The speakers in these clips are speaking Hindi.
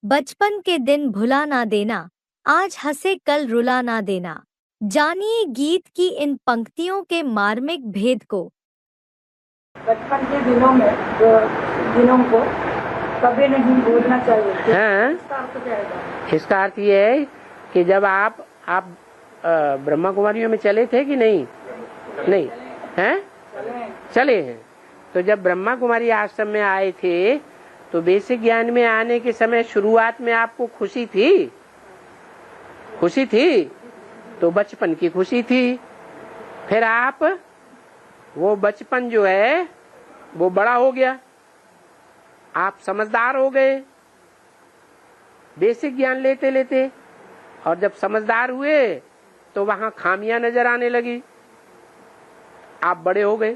बचपन के दिन भुला ना देना, आज हंसे कल रुला ना देना। जानिए गीत की इन पंक्तियों के मार्मिक भेद को। बचपन के दिनों में जो दिनों को कभी नहीं भूलना चाहिए। हाँ, इसका अर्थ ये है कि जब आप ब्रह्मा कुमारियों में चले थे कि नहीं? नहीं हैं? चले हैं। तो जब ब्रह्मा कुमारी आश्रम में आए थे तो बेसिक ज्ञान में आने के समय शुरुआत में आपको खुशी थी? खुशी थी तो बचपन की खुशी थी। फिर आप वो बचपन जो है वो बड़ा हो गया, आप समझदार हो गए बेसिक ज्ञान लेते लेते, और जब समझदार हुए तो वहां खामियां नजर आने लगी, आप बड़े हो गए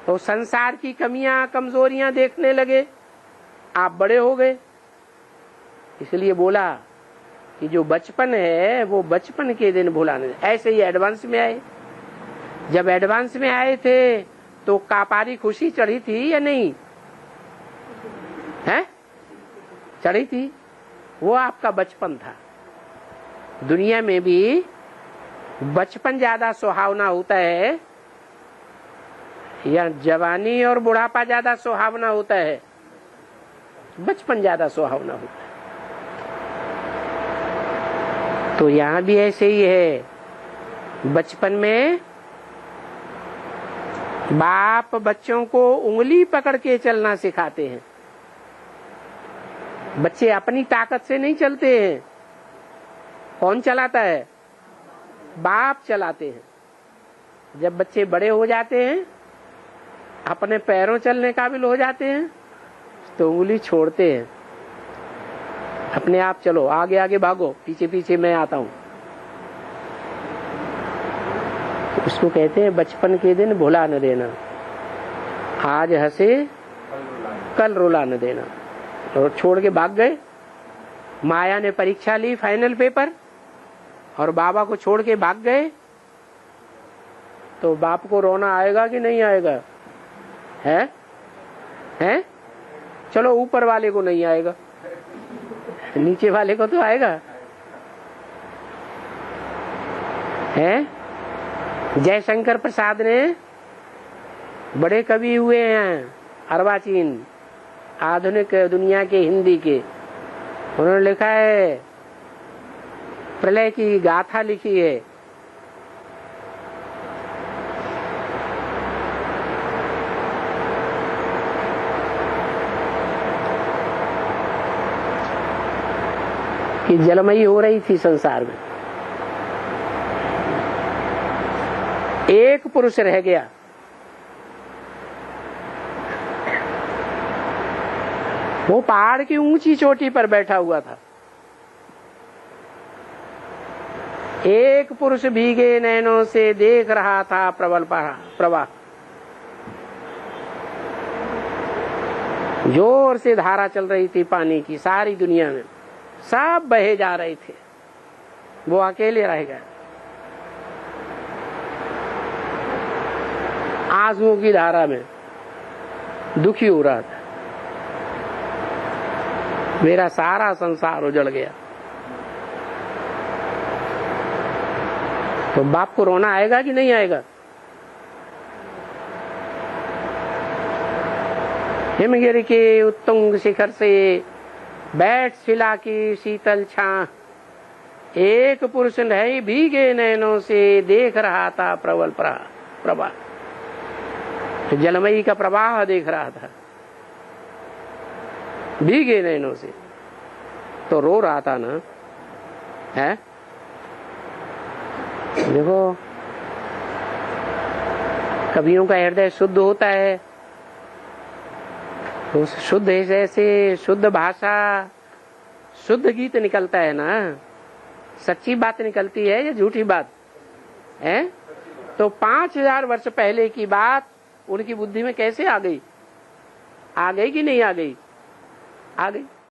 तो संसार की कमियां कमजोरियां देखने लगे, आप बड़े हो गए। इसलिए बोला कि जो बचपन है वो बचपन के दिन भुलाने। ऐसे ही एडवांस में आए। जब एडवांस में आए थे तो कापारी खुशी चढ़ी थी या नहीं? है चढ़ी थी। वो आपका बचपन था। दुनिया में भी बचपन ज्यादा सुहावना होता है या जवानी और बुढ़ापा ज्यादा सुहावना होता है? बचपन ज्यादा सुहावना होता है। तो यहाँ भी ऐसे ही है। बचपन में बाप बच्चों को उंगली पकड़ के चलना सिखाते हैं। बच्चे अपनी ताकत से नहीं चलते हैं। कौन चलाता है? बाप चलाते हैं। जब बच्चे बड़े हो जाते हैं, अपने पैरों चलने काबिल हो जाते हैं, तो उंगली छोड़ते हैं। अपने आप चलो, आगे आगे भागो, पीछे पीछे मैं आता हूं। तो उसको कहते हैं बचपन के दिन भुला न देना, आज हंसे कल रुला न देना। और छोड़ के भाग गए। माया ने परीक्षा ली, फाइनल पेपर, और बाबा को छोड़ के भाग गए। तो बाप को रोना आएगा कि नहीं आएगा? है? चलो ऊपर वाले को नहीं आएगा, नीचे वाले को तो आएगा। है? जयशंकर प्रसाद ने बड़े कवि हुए हैं, अर्वाचीन, आधुनिक दुनिया के हिंदी के। उन्होंने लिखा है, प्रलय की गाथा लिखी है। कि जलमयी हो रही थी संसार में, एक पुरुष रह गया। वो पहाड़ की ऊंची चोटी पर बैठा हुआ था। एक पुरुष भीगे नैनों से देख रहा था प्रबल प्रवाह। जोर से धारा चल रही थी पानी की, सारी दुनिया में सब बहे जा रहे थे, वो अकेले रह गए। आंसुओं की धारा में दुखी हो रहा था। मेरा सारा संसार उजड़ गया। तो बाप को रोना आएगा कि नहीं आएगा? हिमगिरी के उत्तुंग शिखर से बैठ शिला की शीतल छां, एक पुरुष नहीं भीगे नैनों से देख रहा था प्रबल प्रवाह। जलमयी का प्रवाह देख रहा था भीगे नैनों से, तो रो रहा था ना। है? देखो, कवियों का हृदय शुद्ध होता है, तो शुद्ध जैसे शुद्ध भाषा, शुद्ध गीत निकलता है ना। सच्ची बात निकलती है या झूठी बात है? तो 5000 वर्ष पहले की बात उनकी बुद्धि में कैसे आ गई? आ गई कि नहीं आ गई? आ गई।